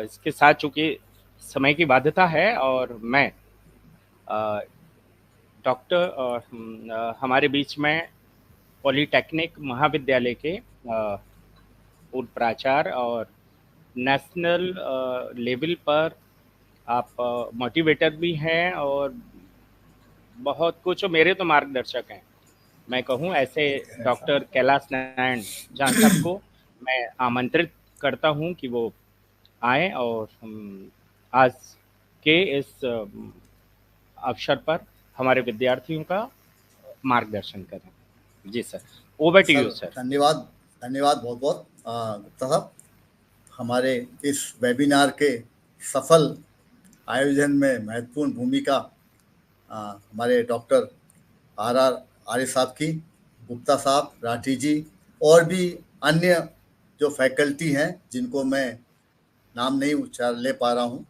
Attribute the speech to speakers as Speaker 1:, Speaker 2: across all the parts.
Speaker 1: इसके साथ चूँकि समय की बाध्यता है और मैं अ, डॉक्टर हमारे बीच में पॉलिटेक्निक महाविद्यालय के पूर्व प्राचार्य और नेशनल लेवल पर आप मोटिवेटर भी हैं और बहुत कुछ मेरे तो मार्गदर्शक हैं। मैं कहूँ ऐसे डॉक्टर कैलाश नारायण जान साहब को मैं आमंत्रित करता हूँ कि वो आएँ और आज के इस अवसर पर हमारे विद्यार्थियों का मार्गदर्शन करें। जी sir, over to
Speaker 2: sir
Speaker 1: you sir.
Speaker 2: धन्यवाद, धन्यवाद बहुत बहुत गुप्ता साहब। हमारे इस वेबिनार के सफल आयोजन में महत्वपूर्ण भूमिका हमारे डॉक्टर आर आर आर्य साहब की, गुप्ता साहब, राठी जी और भी अन्य जो फैकल्टी हैं जिनको मैं नाम नहीं उच्चार ले पा रहा हूँ,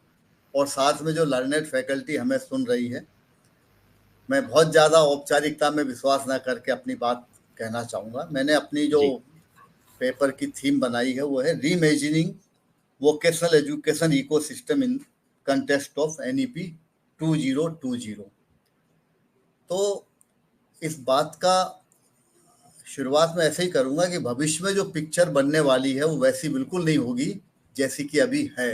Speaker 2: और साथ में जो लर्नेड फैकल्टी हमें सुन रही है। मैं बहुत ज़्यादा औपचारिकता में विश्वास ना करके अपनी बात कहना चाहूँगा। मैंने अपनी जो
Speaker 1: जी
Speaker 2: पेपर की थीम बनाई है वो है reimagining vocational education ecosystem in context of NEP 2020। तो इस बात का शुरुआत में ऐसे ही करूँगा कि भविष्य में जो पिक्चर बनने वाली है वो वैसी बिल्कुल नहीं होगी जैसी कि अभी है।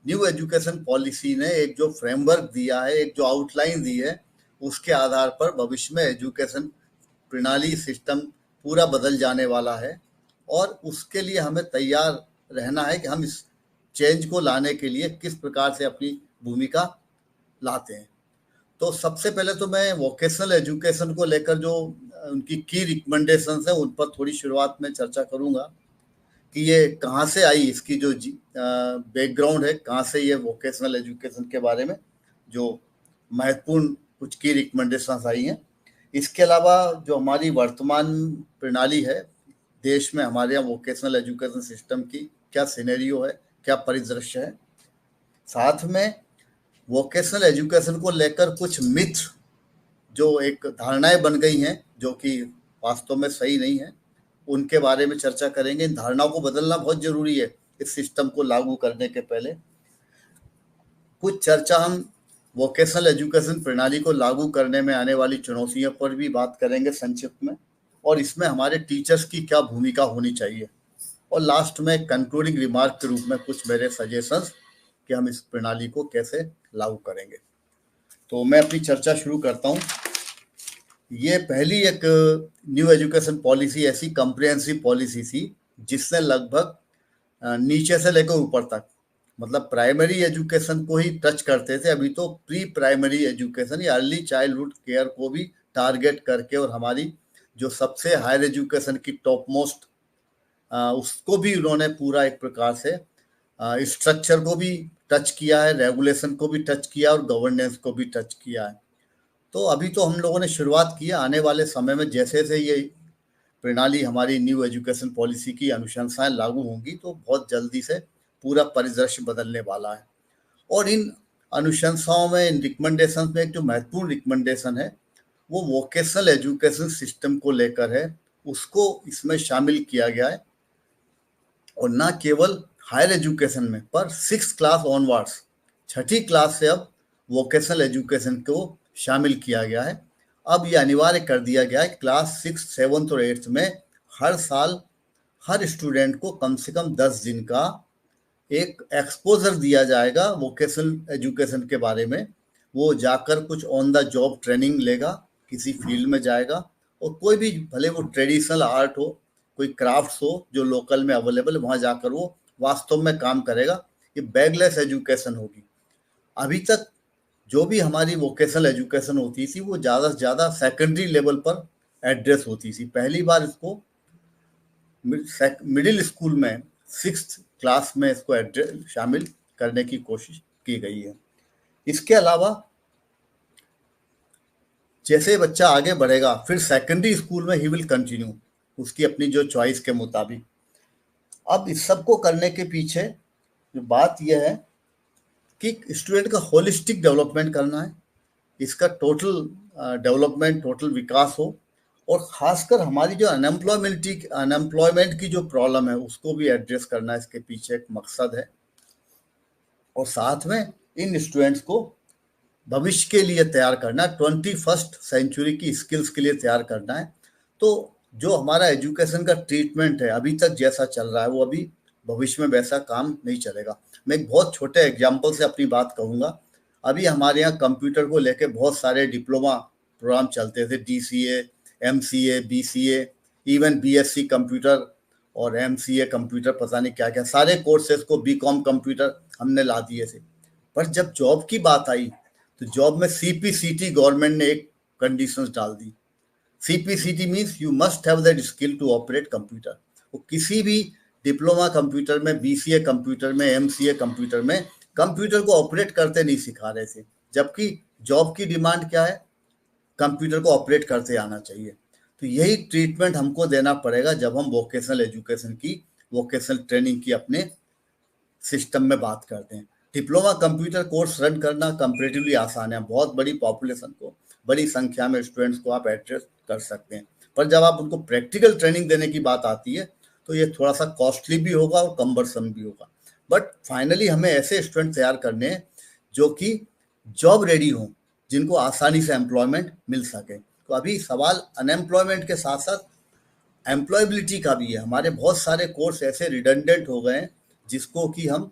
Speaker 2: न्यू एजुकेशन पॉलिसी ने एक जो फ्रेमवर्क दिया है, एक जो आउटलाइन दी है, उसके आधार पर भविष्य में एजुकेशन प्रणाली सिस्टम पूरा बदल जाने वाला है, और उसके लिए हमें तैयार रहना है कि हम इस चेंज को लाने के लिए किस प्रकार से अपनी भूमिका लाते हैं। तो सबसे पहले तो मैं वोकेशनल एजुकेशन को लेकर जो उनकी की रिकमेंडेशंस है उन पर थोड़ी शुरुआत में चर्चा करूंगा कि ये कहाँ से आई, इसकी जो बैकग्राउंड है, कहाँ से ये वोकेशनल एजुकेशन के बारे में जो महत्वपूर्ण कुछ की रिकमेंडेशंस आई हैं। इसके अलावा जो हमारी वर्तमान प्रणाली है देश में, हमारे यहाँ वोकेशनल एजुकेशन सिस्टम की क्या सिनेरियो है, क्या परिदृश्य है, साथ में वोकेशनल एजुकेशन को लेकर कुछ मिथ जो एक धारणाएं बन गई हैं जो कि वास्तव में सही नहीं है, उनके बारे में चर्चा करेंगे। इन धारणाओं को बदलना बहुत जरूरी है इस सिस्टम को लागू करने के पहले। कुछ चर्चा हम वोकेशनल एजुकेशन प्रणाली को लागू करने में आने वाली चुनौतियों पर भी बात करेंगे संक्षिप्त में, और इसमें हमारे टीचर्स की क्या भूमिका होनी चाहिए, और लास्ट में कंक्लूडिंग रिमार्क के रूप में कुछ मेरे सजेशंस कि हम इस प्रणाली को कैसे लागू करेंगे। तो मैं अपनी चर्चा शुरू करता हूँ। ये पहली एक न्यू एजुकेशन पॉलिसी ऐसी कंप्रिहेंसिव पॉलिसी थी जिसने लगभग नीचे से लेकर ऊपर तक, मतलब प्राइमरी एजुकेशन को ही टच करते थे। अभी तो प्री प्राइमरी एजुकेशन या अर्ली चाइल्डहुड केयर को भी टारगेट करके, और हमारी जो सबसे हायर एजुकेशन की टॉप मोस्ट उसको भी उन्होंने पूरा एक प्रकार से स्ट्रक्चर को भी टच किया है, रेगुलेशन को भी टच किया और गवर्नेंस को भी टच किया है। तो अभी तो हम लोगों ने शुरुआत की है, आने वाले समय में जैसे जैसे ये प्रणाली हमारी न्यू एजुकेशन पॉलिसी की अनुशंसाएं लागू होंगी तो बहुत जल्दी से पूरा परिदृश्य बदलने वाला है। और इन अनुशंसाओं में, इन रिकमेंडेशन में एक जो महत्वपूर्ण रिकमेंडेशन है वो वोकेशनल एजुकेशन सिस्टम को लेकर है, उसको इसमें शामिल किया गया है। और ना केवल हायर एजुकेशन में, पर 6th क्लास ऑनवर्ड्स, 6ठी क्लास से अब वोकेशनल एजुकेशन को शामिल किया गया है। अब ये अनिवार्य कर दिया गया है क्लास 6, 7 और 8 में हर साल हर स्टूडेंट को कम से कम 10 दिन का एक एक्सपोजर दिया जाएगा वोकेशनल एजुकेशन के बारे में। वो जाकर कुछ ऑन द जॉब ट्रेनिंग लेगा, किसी फील्ड में जाएगा, और कोई भी, भले वो ट्रेडिशनल आर्ट हो, कोई क्राफ्ट्स हो जो लोकल में अवेलेबल है, वहाँ जाकर वो वास्तव में काम करेगा। ये बैगलेस एजुकेशन होगी। अभी तक जो भी हमारी वोकेशनल एजुकेशन होती थी वो ज़्यादा से ज़्यादा सेकेंडरी लेवल पर एड्रेस होती थी। पहली बार इसको मिडिल स्कूल में 6th क्लास में इसको शामिल करने की कोशिश की गई है। इसके अलावा जैसे बच्चा आगे बढ़ेगा फिर सेकेंडरी स्कूल में ही विल कंटिन्यू उसकी अपनी जो चॉइस के मुताबिक। अब इस सब को करने के पीछे जो बात यह है कि स्टूडेंट का होलिस्टिक डेवलपमेंट करना है, इसका टोटल डेवलपमेंट, टोटल विकास हो, और खासकर हमारी जो अनएम्प्लॉयमेंट की जो प्रॉब्लम है उसको भी एड्रेस करना इसके पीछे एक मकसद है। और साथ में इन स्टूडेंट्स को भविष्य के लिए तैयार करना, 21st सेंचुरी की स्किल्स के लिए तैयार करना है। तो जो हमारा एजुकेशन का ट्रीटमेंट है अभी तक जैसा चल रहा है वो अभी भविष्य में वैसा काम नहीं चलेगा। मैं एक बहुत छोटे एग्जाम्पल से अपनी बात कहूँगा। अभी हमारे यहाँ कंप्यूटर को लेके बहुत सारे डिप्लोमा प्रोग्राम चलते थे, DCA, MCA, BCA, even BSc computer और MCA कंप्यूटर, पता नहीं क्या क्या सारे कोर्सेज को BCom कंप्यूटर हमने ला दिए थे। पर जब जॉब की बात आई तो जॉब में CPCT गवर्नमेंट ने एक कंडीशंस डाल दी। CPCT means you must have that skill to operate computer. वो किसी भी डिप्लोमा कंप्यूटर में, BCA कंप्यूटर में, MCA कंप्यूटर में कंप्यूटर को ऑपरेट करते नहीं सिखा रहे थे, जबकि जॉब की डिमांड क्या है, कंप्यूटर को ऑपरेट करते आना चाहिए। तो यही ट्रीटमेंट हमको देना पड़ेगा जब हम वोकेशनल एजुकेशन की, वोकेशनल ट्रेनिंग की अपने सिस्टम में बात करते हैं। डिप्लोमा कंप्यूटर कोर्स रन करना कंपैरेटिवली आसान है, बहुत बड़ी पॉपुलेशन को, बड़ी संख्या में स्टूडेंट्स को आप एड्रेस कर सकते हैं। पर जब आप उनको प्रैक्टिकल ट्रेनिंग देने की बात आती है तो ये थोड़ा सा कॉस्टली भी होगा और कम्बरसम भी होगा। बट फाइनली हमें ऐसे स्टूडेंट तैयार करने हैं जो कि जॉब रेडी हों, जिनको आसानी से एम्प्लॉयमेंट मिल सके। तो अभी सवाल अनएम्प्लॉयमेंट के साथ साथ एम्प्लॉयबिलिटी का भी है। हमारे बहुत सारे कोर्स ऐसे रिडंडेंट हो गए हैं जिसको कि हम,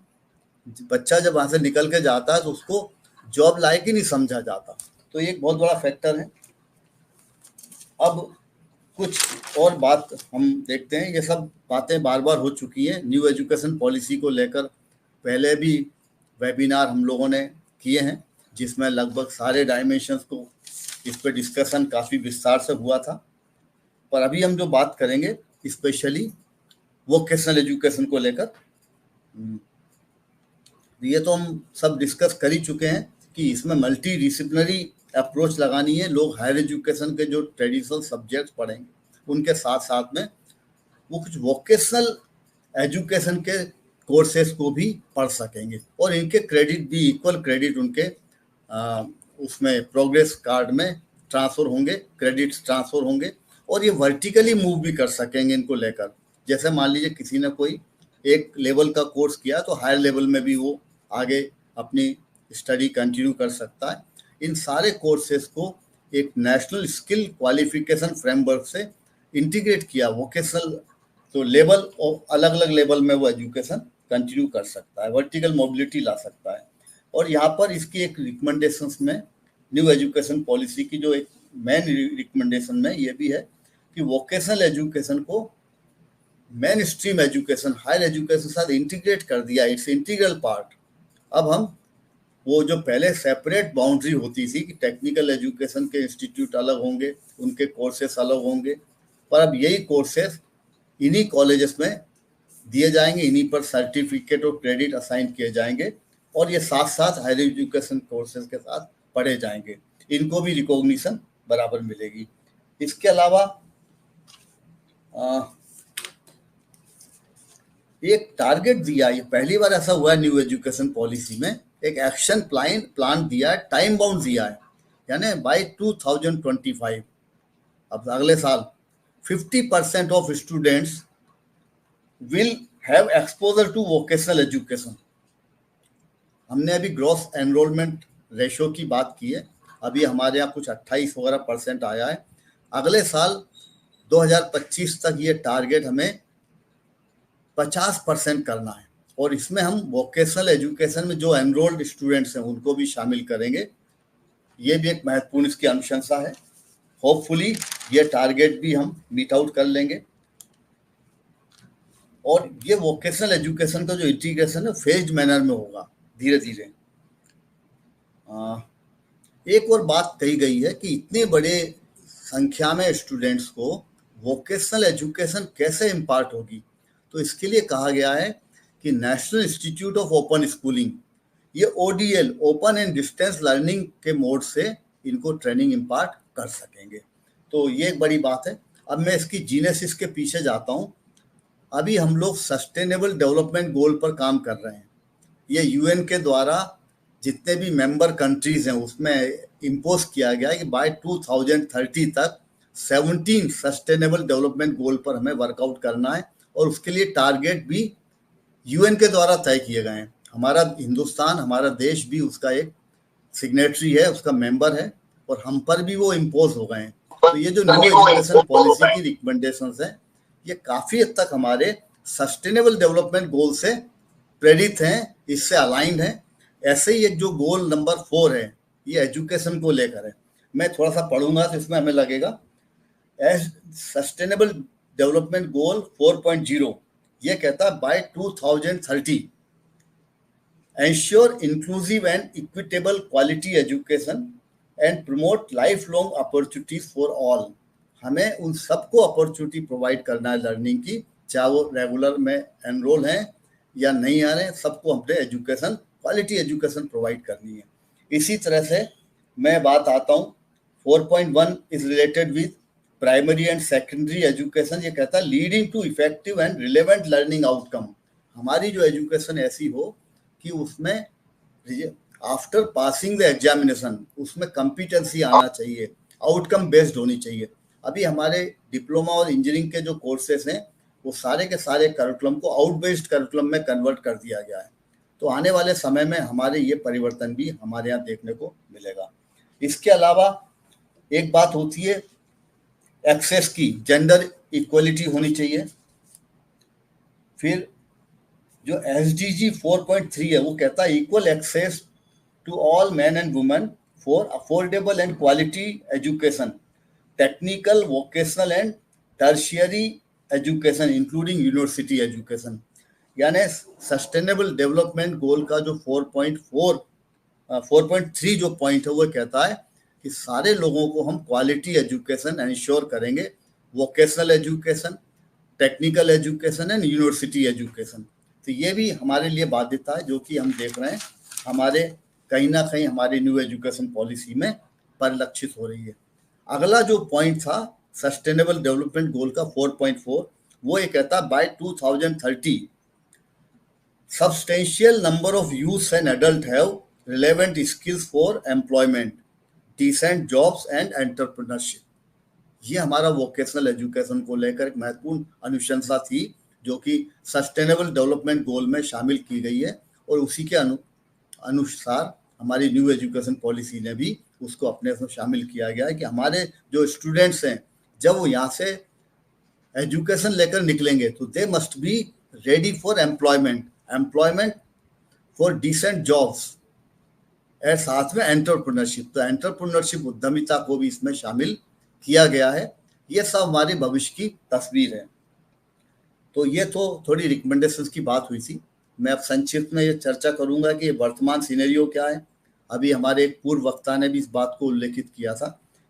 Speaker 2: बच्चा जब वहाँ से निकल के जाता है तो उसको जॉब लायक ही नहीं समझा जाता। तो ये एक बहुत बड़ा फैक्टर है। अब कुछ और बात हम देखते हैं। ये सब बातें बार बार हो चुकी हैं न्यू एजुकेशन पॉलिसी को लेकर। पहले भी वेबिनार हम लोगों ने किए हैं जिसमें लगभग सारे डायमेंशंस को इस पर डिस्कशन काफ़ी विस्तार से हुआ था। पर अभी हम जो बात करेंगे स्पेशली वोकेशनल एजुकेशन को लेकर, ये तो हम सब डिस्कस कर ही चुके हैं कि इसमें मल्टी डिसिप्लिनरी अप्रोच लगानी है। लोग हायर एजुकेशन के जो ट्रेडिशनल सब्जेक्ट्स पढ़ेंगे उनके साथ साथ में वो कुछ वोकेशनल एजुकेशन के कोर्सेज को भी पढ़ सकेंगे और इनके क्रेडिट भी, इक्वल क्रेडिट उनके उसमें प्रोग्रेस कार्ड में ट्रांसफ़र होंगे, क्रेडिट्स ट्रांसफ़र होंगे और ये वर्टिकली मूव भी कर सकेंगे इनको लेकर। जैसे मान लीजिए किसी ने कोई एक लेवल का कोर्स किया तो हायर लेवल में भी वो आगे अपनी स्टडी कंटिन्यू कर सकता है। इन सारे कोर्सेज को एक नेशनल स्किल क्वालिफिकेशन फ्रेमवर्क से इंटीग्रेट किया वोकेशनल, तो लेवल और अलग अलग लेवल में वो एजुकेशन कंटिन्यू कर सकता है, वर्टिकल मोबिलिटी ला सकता है। और यहाँ पर इसकी एक रिकमेंडेशंस में, न्यू एजुकेशन पॉलिसी की जो एक मेन रिकमेंडेशन में ये भी है कि वोकेशनल एजुकेशन को mainstream education, higher education के साथ इंटीग्रेट कर दिया, इट्स इंटीग्रल पार्ट। अब हम वो जो पहले सेपरेट बाउंड्री होती थी कि टेक्निकल एजुकेशन के इंस्टीट्यूट अलग होंगे, उनके कोर्सेस अलग होंगे, पर अब यही कोर्सेस इन्हीं कॉलेजेस में दिए जाएंगे, इन्हीं पर सर्टिफिकेट और क्रेडिट असाइन किए जाएंगे और ये साथ साथ हायर एजुकेशन कोर्सेज के साथ पढ़े जाएंगे, इनको भी रिकॉग्निशन बराबर मिलेगी। इसके अलावा एक टारगेट दिया, ये पहली बार ऐसा हुआ है न्यू एजुकेशन पॉलिसी में, एक एक्शन प्लान दिया है, टाइम बाउंड दिया है, यानी बाय 2025, अब अगले साल 50% of students will have exposure to vocational education. हमने अभी ग्रॉस एनरोलमेंट रेशो की बात की है, अभी हमारे यहाँ कुछ 28% आया है। अगले साल 2025 तक ये टारगेट हमें 50% करना है और इसमें हम वोकेशनल एजुकेशन में जो एनरोल्ड स्टूडेंट्स हैं उनको भी शामिल करेंगे। ये भी एक महत्वपूर्ण इसकी अनुशंसा है। होपफुली ये टारगेट भी हम मीट आउट कर लेंगे और ये वोकेशनल एजुकेशन का जो इंटीग्रेशन है फेज्ड मैनर में होगा, धीरे धीरे। एक और बात कही गई है कि इतने बड़े संख्या में स्टूडेंट्स को वोकेशनल एजुकेशन कैसे इम्पार्ट होगी, तो इसके लिए कहा गया है कि national institute of open schooling, ये ODL, open and distance learning के मोड से इनको ट्रेनिंग इम्पार्ट कर सकेंगे। तो ये एक बड़ी बात है। अब मैं इसकी जीनेसिस के पीछे जाता हूँ। अभी हम लोग सस्टेनेबल डेवलपमेंट गोल पर काम कर रहे हैं। ये UN के द्वारा जितने भी मेंबर कंट्रीज हैं उसमें इम्पोज किया गया है कि बाय 2030 तक 17 सस्टेनेबल डेवलपमेंट गोल पर हमें वर्कआउट करना है और उसके लिए टारगेट भी UN के द्वारा तय किए गए हैं। हमारा हिंदुस्तान, हमारा देश भी उसका एक सिग्नेटरी है, उसका मेंबर है, और हम पर भी वो इम्पोज हो गए हैं। तो ये जो न्यू एजुकेशन पॉलिसी की रिकमेंडेशंस हैं, ये काफ़ी हद तक हमारे सस्टेनेबल डेवलपमेंट गोल से प्रेरित हैं, इससे अलाइंड हैं। ऐसे ही एक जो गोल नंबर 4 है, ये एजुकेशन को लेकर है। मैं थोड़ा सा पढ़ूंगा तो इसमें हमें लगेगा। एज सस्टेनेबल डेवलपमेंट गोल 4.0 ये कहता है by 2030 ensure inclusive and equitable quality education and promote lifelong opportunities for all। हमें उन सबको अपॉर्चुनिटी प्रोवाइड करना है लर्निंग की, चाहे वो रेगुलर में एनरोल हैं या नहीं आ रहे हैं, सबको हमने एजुकेशन, क्वालिटी एजुकेशन प्रोवाइड करनी है। इसी तरह से मैं बात आता हूँ 4.1 is related with primary and secondary education. ये कहता है leading to effective and relevant learning outcome. हमारी जो एजुकेशन ऐसी हो कि उसमें आफ्टर पासिंग द एग्जामिनेशन उसमें कॉम्पिटेंसी आना चाहिए, आउटकम बेस्ड होनी चाहिए। अभी हमारे डिप्लोमा और इंजीनियरिंग के जो कोर्सेस हैं वो सारे के सारे करिकुलम को आउट बेस्ड करिकुलम में कन्वर्ट कर दिया गया है। तो आने वाले समय में हमारे ये परिवर्तन भी हमारे यहाँ देखने को मिलेगा। इसके अलावा एक बात होती है एक्सेस की, जेंडर इक्वलिटी होनी चाहिए। फिर जो SDG 4.3 है वो कहता है equal access to all man and women for affordable and quality education, technical, vocational and tertiary education including university education. यानी सस्टेनेबल डेवलपमेंट गोल का जो 4.3 जो पॉइंट है वो कहता है कि सारे लोगों को हम क्वालिटी एजुकेशन इंश्योर करेंगे, vocational education, technical education and university education. तो ये भी हमारे लिए बाध्यता है जो कि हम देख रहे हैं हमारे कहीं ना कहीं हमारी न्यू एजुकेशन पॉलिसी में परिलक्षित हो रही है। अगला जो पॉइंट था सस्टेनेबल डेवलपमेंट गोल का 4.4 वो ये कहता है by 2030 substantial number of youth and adult have relevant skills for employment, decent jobs and entrepreneurship. ये हमारा वोकेशनल एजुकेशन को लेकर एक महत्वपूर्ण अनुशंसा थी जो कि सस्टेनेबल डेवलपमेंट गोल में शामिल की गई है, और उसी के अनुसार हमारी न्यू एजुकेशन पॉलिसी ने भी उसको अपने में शामिल किया गया है कि हमारे जो स्टूडेंट्स हैं जब वो यहाँ से एजुकेशन लेकर निकलेंगे तो they must be ready for employment for decent jobs और साथ में एंटरप्रेन्योरशिप। तो एंटरप्रेन्योरशिप उद्यमिता को भी इसमें शामिल किया गया है। ये सब हमारे भविष्य की तस्वीर है। तो ये तो थोड़ी रिकमेंडेशंस की बात हुई थी। मैं अब संक्षिप्त में ये चर्चा करूंगा कि वर्तमान सिनेरियो क्या है। अभी हमारे एक पूर्व वक्ता ने भी इस बात को उल्लेखित किया था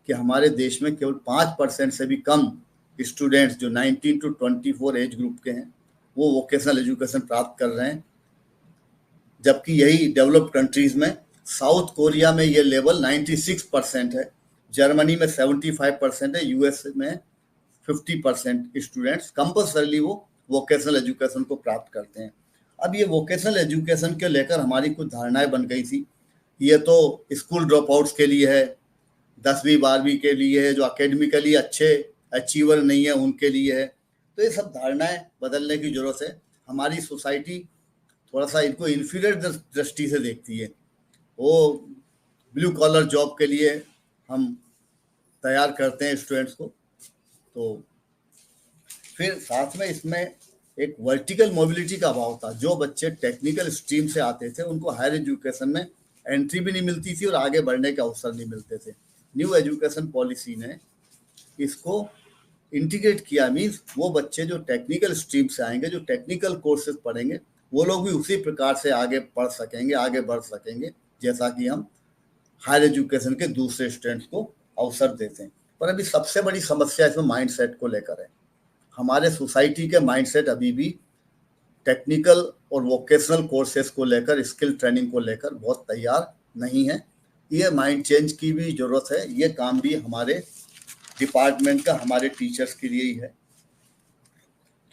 Speaker 2: कि हमारे देश में केवल 5% से भी कम स्टूडेंट्स जो 19 to 24 एज ग्रुप के हैं वो वोकेशनल एजुकेशन प्राप्त कर रहे हैं, जबकि यही डेवलप्ड कंट्रीज में साउथ कोरिया में ये लेवल 96% है, जर्मनी में 75% है, यूएस में 50% स्टूडेंट्स कंपल्सरली वो वोकेशनल एजुकेशन को प्राप्त करते हैं। अब ये वोकेशनल एजुकेशन के लेकर हमारी कुछ धारणाएं बन गई थी। ये तो स्कूल ड्रॉप आउट्स के लिए है, 10वीं 12वीं के लिए है, जो अकेडमिकली अच्छे अचीवर नहीं है उनके लिए है। तो ये सब धारणाएं बदलने की जरूरत है। हमारी सोसाइटी थोड़ा सा इनको इन्फीरियर दृष्टि से देखती है। वो ब्लू कॉलर जॉब के लिए हम तैयार करते हैं स्टूडेंट्स को। तो फिर साथ में इसमें एक वर्टिकल मोबिलिटी का अभाव था। जो बच्चे टेक्निकल स्ट्रीम से आते थे उनको हायर एजुकेशन में एंट्री भी नहीं मिलती थी और आगे बढ़ने के अवसर नहीं मिलते थे। न्यू एजुकेशन पॉलिसी ने इसको इंटीग्रेट किया, मीन्स वो बच्चे जो टेक्निकल स्ट्रीम से आएंगे, जो टेक्निकल कोर्सेज पढ़ेंगे, वो लोग भी उसी प्रकार से आगे पढ़ सकेंगे, आगे बढ़ सकेंगे जैसा कि हम हायर एजुकेशन के दूसरे स्टूडेंट्स को अवसर देते हैं। पर अभी सबसे बड़ी समस्या इसमें माइंडसेट को लेकर है। हमारे सोसाइटी के माइंडसेट अभी भी टेक्निकल और वोकेशनल कोर्सेज को लेकर, स्किल ट्रेनिंग को लेकर बहुत तैयार नहीं है। ये माइंड चेंज की भी जरूरत है। ये काम भी हमारे डिपार्टमेंट का, हमारे टीचर्स के लिए ही है।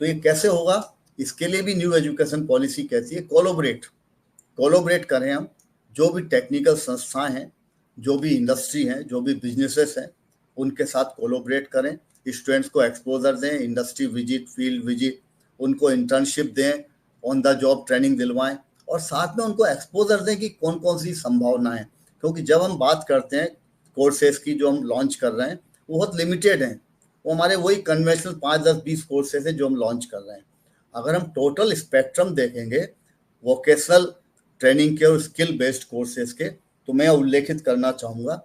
Speaker 2: तो ये कैसे होगा, इसके लिए भी न्यू एजुकेशन पॉलिसी कहती है कोलैबोरेट करें हम। जो भी टेक्निकल संस्थाएं हैं, जो भी इंडस्ट्री हैं, जो भी बिजनेसेस हैं, उनके साथ कोलैबोरेट करें, स्टूडेंट्स को एक्सपोजर दें, इंडस्ट्री विजिट, फील्ड विजिट, उनको इंटर्नशिप दें, ऑन द जॉब ट्रेनिंग दिलवाएं, और साथ में उनको एक्सपोजर दें कि कौन कौन सी संभावनाएं हैं, क्योंकि जब हम बात करते हैं कोर्सेज की जो हम लॉन्च कर रहे हैं वो बहुत लिमिटेड हैं, वो हमारे वही कन्वेंशनल 5, 10, 20 कोर्सेज हैं जो हम लॉन्च कर रहे हैं। अगर हम टोटल स्पेक्ट्रम देखेंगे वोकेशनल ट्रेनिंग के और स्किल बेस्ड कोर्सेज के, तो मैं उल्लेखित करना चाहूँगा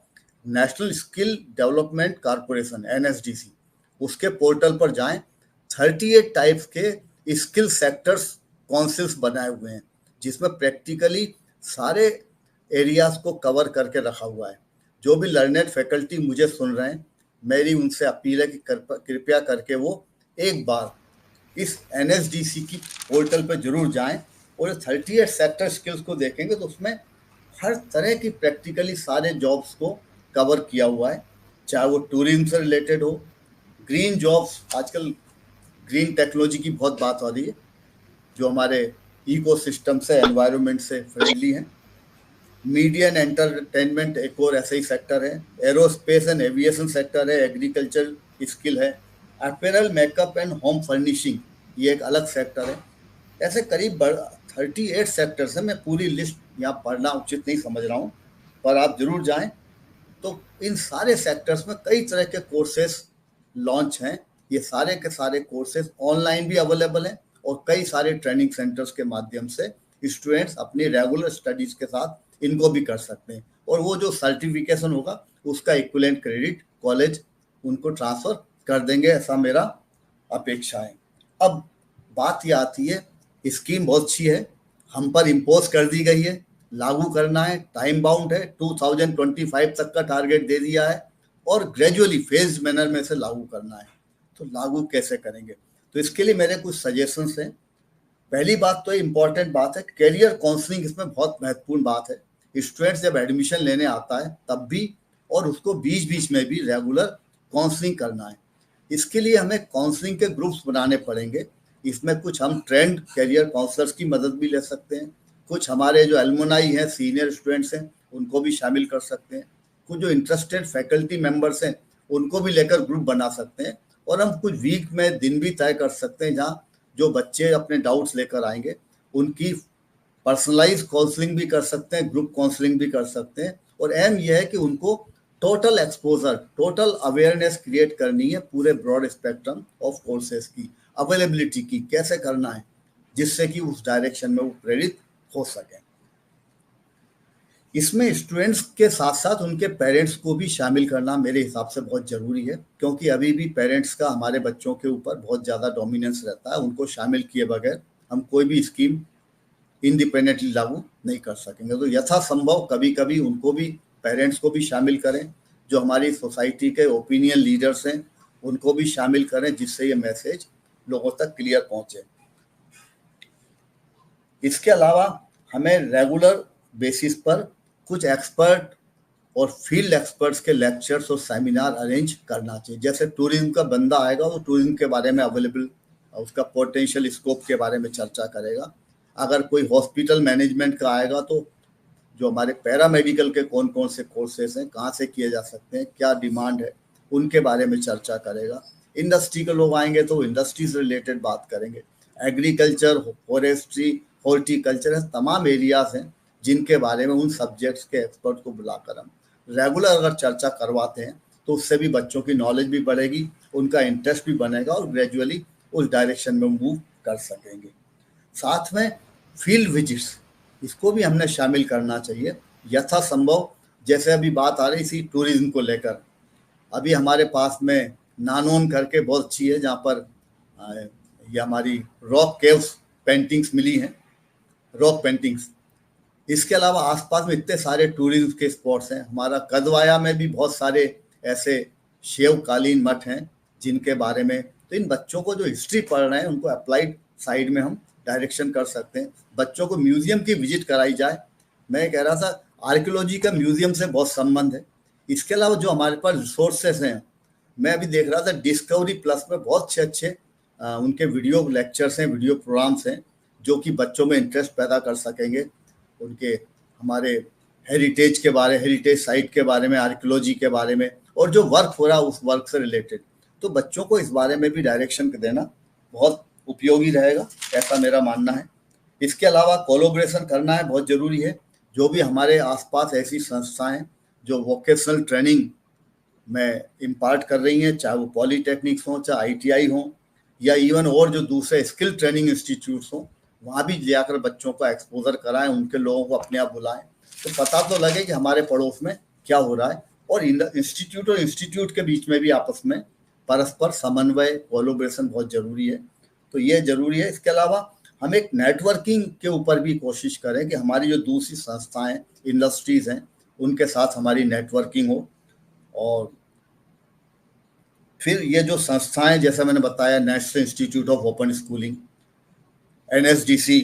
Speaker 2: national skill development corporation NSDC, उसके पोर्टल पर जाएं, 38 टाइप्स के स्किल सेक्टर्स काउंसिल्स बनाए हुए हैं, जिसमें प्रैक्टिकली सारे एरियाज को कवर करके रखा हुआ है। जो भी लर्नेड फैकल्टी मुझे सुन रहे हैं, मेरी उनसे अपील है कि कृपया करके वो एक बार इस NSDC की पोर्टल पर जरूर जाएं और 38 सेक्टर स्किल्स को देखेंगे तो उसमें हर तरह की प्रैक्टिकली सारे जॉब्स को कवर किया हुआ है, चाहे वो टूरिज्म से रिलेटेड हो, ग्रीन जॉब्स, आजकल ग्रीन टेक्नोलॉजी की बहुत बात हो रही है जो हमारे इकोसिस्टम से एनवायरनमेंट से फ्रेंडली है, मीडिया एंड एंटरटेनमेंट एक और ऐसा ही सेक्टर है, एरोस्पेस एंड एविएशन सेक्टर है, एग्रीकल्चर स्किल है, apparel makeup and home furnishing ये एक अलग सेक्टर है। ऐसे करीब 38 सेक्टर्स हैं। मैं पूरी लिस्ट यहाँ पढ़ना उचित नहीं समझ रहा हूँ, पर आप जरूर जाएं। तो इन सारे सेक्टर्स में कई तरह के कोर्सेस लॉन्च हैं। ये सारे के सारे कोर्सेज ऑनलाइन भी अवेलेबल हैं और कई सारे ट्रेनिंग सेंटर्स के माध्यम से स्टूडेंट्स अपनी रेगुलर स्टडीज के साथ इनको भी कर सकते हैं, और वो जो सर्टिफिकेशन होगा उसका इक्विवेलेंट क्रेडिट कॉलेज उनको ट्रांसफर कर देंगे, ऐसा मेरा अपेक्षा है। अब बात ये आती है, स्कीम बहुत अच्छी है, हम पर इम्पोज कर दी गई है, लागू करना है, टाइम बाउंड है, 2025 तक का टारगेट दे दिया है और ग्रेजुअली फेज मैनर में से लागू करना है। तो लागू कैसे करेंगे, तो इसके लिए मेरे कुछ सजेशंस हैं। पहली बात तो इम्पॉर्टेंट बात है, कैरियर काउंसलिंग इसमें बहुत महत्वपूर्ण बात है। स्टूडेंट्स जब एडमिशन लेने आता है तब भी और उसको बीच बीच में भी रेगुलर काउंसलिंग करना है। इसके लिए हमें काउंसलिंग के ग्रुप्स बनाने पड़ेंगे। इसमें कुछ हम ट्रेंड कैरियर काउंसलर्स की मदद भी ले सकते हैं, कुछ हमारे जो एलुमनाई हैं, सीनियर स्टूडेंट्स हैं, उनको भी शामिल कर सकते हैं, कुछ जो इंटरेस्टेड फैकल्टी मेंबर्स हैं उनको भी लेकर ग्रुप बना सकते हैं, और हम कुछ वीक में दिन भी तय कर सकते हैं जहाँ जो बच्चे अपने डाउट्स लेकर आएंगे उनकी पर्सनलाइज काउंसलिंग भी कर सकते हैं, ग्रुप काउंसलिंग भी कर सकते हैं। और अहम यह है कि उनको total exposure, total awareness create करनी है पूरे ब्रॉड स्पेक्ट्रम ऑफ कोर्सेज की, अवेलेबिलिटी की कैसे करना है, जिससे कि उस डायरेक्शन में वो प्रेरित हो सके। इसमें स्टूडेंट्स के साथ साथ उनके पेरेंट्स को भी शामिल करना मेरे हिसाब से बहुत ज़रूरी है, क्योंकि अभी भी पेरेंट्स का हमारे बच्चों के ऊपर बहुत ज़्यादा डोमिनेंस रहता है। उनको शामिल किए बगैर हम कोई भी स्कीम इंडिपेंडेंटली लागू नहीं कर सकेंगे। तो यथासंभव कभी कभी उनको भी, पेरेंट्स को भी शामिल करें, जो हमारी सोसाइटी के ओपिनियन लीडर्स हैं उनको भी शामिल करें, जिससे ये मैसेज लोगों तक क्लियर पहुंचे। इसके अलावा हमें रेगुलर बेसिस पर कुछ एक्सपर्ट और फील्ड एक्सपर्ट्स के लेक्चर्स और सेमिनार अरेंज करना चाहिए। जैसे टूरिज्म का बंदा आएगा वो टूरिज्म के बारे में अवेलेबल, उसका पोटेंशियल स्कोप के बारे में चर्चा करेगा। अगर कोई हॉस्पिटल मैनेजमेंट का आएगा तो जो हमारे पैरामेडिकल के कौन कौन से कोर्सेज हैं, कहाँ से किए जा सकते हैं, क्या डिमांड है, उनके बारे में चर्चा करेगा। इंडस्ट्री के लोग आएंगे तो इंडस्ट्री से रिलेटेड बात करेंगे। एग्रीकल्चर, फॉरेस्ट्री, हॉर्टिकल्चर, तमाम एरियाज हैं जिनके बारे में उन सब्जेक्ट्स के एक्सपर्ट को बुलाकर हम रेगुलर अगर चर्चा करवाते हैं तो उससे भी बच्चों की नॉलेज भी बढ़ेगी, उनका इंटरेस्ट भी बनेगा और ग्रेजुअली उस डायरेक्शन में मूव कर सकेंगे। साथ में फील्ड विजिट्स, इसको भी हमने शामिल करना चाहिए यथासंभव। जैसे अभी बात आ रही थी टूरिज्म को लेकर, अभी हमारे पास में नानोन करके बहुत अच्छी है जहाँ पर ये हमारी रॉक केव्स पेंटिंग्स मिली हैं, रॉक पेंटिंग्स। इसके अलावा आसपास में इतने सारे टूरिज्म के स्पॉट्स हैं। हमारा कदवाया में भी बहुत सारे ऐसे शिवकालीन मठ हैं जिनके बारे में, तो इन बच्चों को जो हिस्ट्री पढ़ रहे हैं उनको अप्लाइड साइड में हम डायरेक्शन कर सकते हैं। बच्चों को म्यूजियम की विजिट कराई जाए। मैं कह रहा था आर्कियोलॉजी का म्यूजियम से बहुत संबंध है। इसके अलावा जो हमारे पास रिसोर्सेस हैं, मैं अभी देख रहा था डिस्कवरी प्लस में बहुत अच्छे अच्छे उनके वीडियो लेक्चर्स हैं, वीडियो प्रोग्राम्स हैं जो कि बच्चों में इंटरेस्ट पैदा कर सकेंगे उनके हमारे हेरिटेज साइट के बारे में, आर्कियोलॉजी के बारे में, और जो वर्क हो रहा है उस वर्क से रिलेटेड। तो बच्चों को इस बारे में भी डायरेक्शन देना बहुत उपयोगी रहेगा, ऐसा मेरा मानना है। इसके अलावा कोलैबोरेशन करना है, बहुत ज़रूरी है। जो भी हमारे आसपास ऐसी संस्थाएं जो वोकेशनल ट्रेनिंग में इम्पार्ट कर रही हैं, चाहे वो पॉलीटेक्निक्स हों, चाहे आईटीआई हों, या इवन और जो दूसरे स्किल ट्रेनिंग इंस्टीट्यूट्स हों, वहाँ भी जाकर बच्चों को एक्सपोजर कराएं, उनके लोगों को अपने आप बुलाएं, तो पता तो लगे कि हमारे पड़ोस में क्या हो रहा है। और इंस्टीट्यूट और इंस्टीट्यूट के बीच में भी आपस में परस्पर समन्वय, कोलैबोरेशन बहुत ज़रूरी है। तो ये ज़रूरी है। इसके अलावा हम एक नेटवर्किंग के ऊपर भी कोशिश करें कि हमारी जो दूसरी संस्थाएं, इंडस्ट्रीज़ हैं, उनके साथ हमारी नेटवर्किंग हो। और फिर ये जो संस्थाएं, जैसा मैंने बताया, national institute of open schooling, NSDC,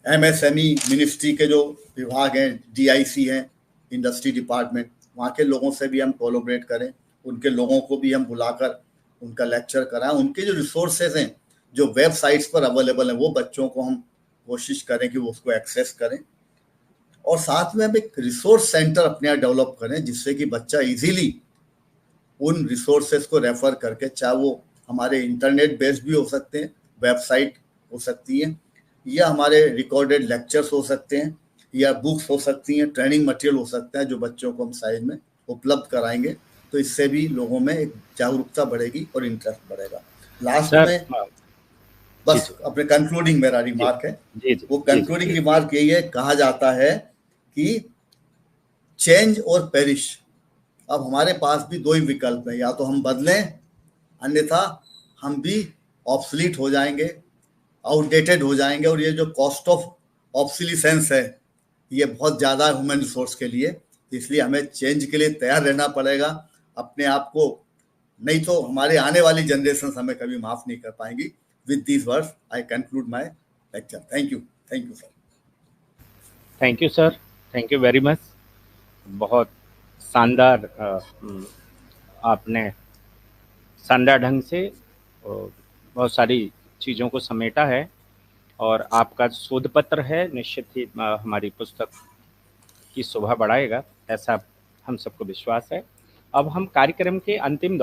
Speaker 2: MSME ministry के जो विभाग हैं, डीआईसी हैं, इंडस्ट्री डिपार्टमेंट, वहाँ के लोगों से भी हम कोलैबोरेट करें, उनके लोगों को भी हम बुलाकर उनका लेक्चर कराएं। उनके जो रिसोर्सेज हैं, जो वेबसाइट्स पर अवेलेबल हैं, वो बच्चों को हम कोशिश करें कि वो उसको एक्सेस करें। और साथ में हम एक रिसोर्स सेंटर अपने यहाँ डेवलप करें, जिससे कि बच्चा इजीली उन रिसोर्सेज को रेफर करके, चाहे वो हमारे इंटरनेट बेस्ड भी हो सकते हैं, वेबसाइट हो सकती है, या हमारे रिकॉर्डेड लेक्चर्स हो सकते हैं, या बुक्स हो सकती हैं, ट्रेनिंग मटेरियल हो सकता है, जो बच्चों को हम साइज में उपलब्ध कराएंगे। तो इससे भी लोगों में एक जागरूकता बढ़ेगी और इंटरेस्ट बढ़ेगा। Last
Speaker 1: sir.
Speaker 2: में
Speaker 1: जी
Speaker 2: बस
Speaker 1: जी
Speaker 2: अपने कंक्लूडिंग मेरा
Speaker 1: जी
Speaker 2: रिमार्क है,
Speaker 1: जी जी
Speaker 2: वो
Speaker 1: जी जी
Speaker 2: कंक्लूडिंग
Speaker 1: जी
Speaker 2: रिमार्क यही है, कहा जाता है कि चेंज और पेरिश। अब हमारे पास भी दो ही विकल्प है, या तो हम बदलें, अन्यथा हम भी ऑब्सलीट हो जाएंगे, आउटडेटेड हो जाएंगे। और ये जो कॉस्ट ऑफ ऑब्सलीसेंस है, ये बहुत ज़्यादा है ह्यूमन रिसोर्स के लिए। इसलिए हमें चेंज के लिए तैयार रहना पड़ेगा अपने आप को, नहीं तो हमारे आने वाली जनरेशन हमें कभी माफ़ नहीं कर पाएंगी। With these words I conclude my lecture. Thank you sir.
Speaker 1: Thank you sir, thank you very much. बहुत शानदार आपने शानदार ढंग से बहुत सारी चीज़ों को समेटा है, और आपका शोध पत्र है निश्चित ही हमारी पुस्तक की शोभा बढ़ाएगा, ऐसा हम सबको विश्वास है। अब हम कार्यक्रम के अंतिम